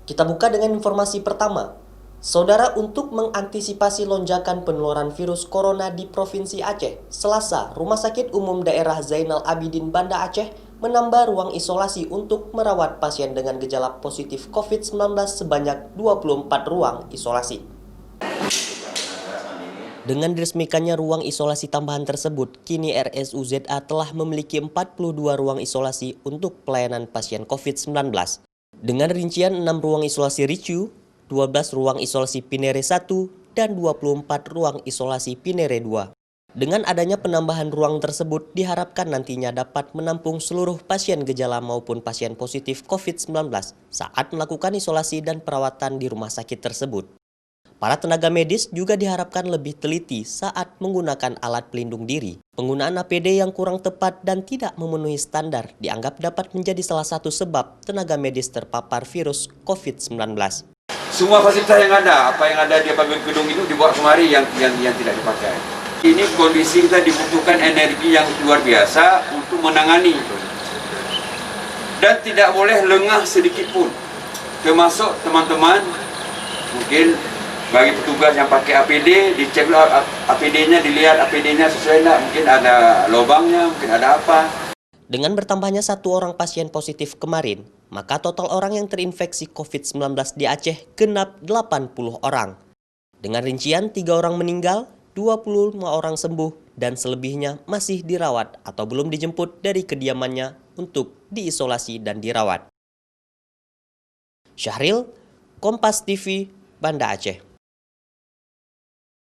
Kita buka dengan informasi pertama. Saudara, untuk mengantisipasi lonjakan penularan virus corona di Provinsi Aceh, Selasa, Rumah Sakit Umum Daerah Zainal Abidin Banda Aceh menambah ruang isolasi untuk merawat pasien dengan gejala positif COVID-19 sebanyak 24 ruang isolasi. Dengan diresmikannya ruang isolasi tambahan tersebut, kini RSUZA telah memiliki 42 ruang isolasi untuk pelayanan pasien COVID-19. Dengan rincian 6 ruang isolasi RICU, 12 ruang isolasi Pinere 1, dan 24 ruang isolasi Pinere 2. Dengan adanya penambahan ruang tersebut, diharapkan nantinya dapat menampung seluruh pasien gejala maupun pasien positif COVID-19 saat melakukan isolasi dan perawatan di rumah sakit tersebut. Para tenaga medis juga diharapkan lebih teliti saat menggunakan alat pelindung diri. Penggunaan APD yang kurang tepat dan tidak memenuhi standar dianggap dapat menjadi salah satu sebab tenaga medis terpapar virus COVID-19. Semua fasilitas yang ada, apa yang ada di pabrik gedung itu dibawa kemari yang tidak dipakai. Ini kondisi kita dibutuhkan energi yang luar biasa untuk menangani. Dan tidak boleh lengah sedikit pun. Termasuk teman-teman, mungkin bagi petugas yang pakai APD, dicek APD-nya, dilihat APD-nya sesuai enggak, mungkin ada lubangnya, mungkin ada apa. Dengan bertambahnya 1 orang pasien positif kemarin, maka total orang yang terinfeksi COVID-19 di Aceh genap 80 orang. Dengan rincian 3 orang meninggal, 25 orang sembuh, dan selebihnya masih dirawat atau belum dijemput dari kediamannya untuk diisolasi dan dirawat. Syahril, Kompas TV, Banda Aceh.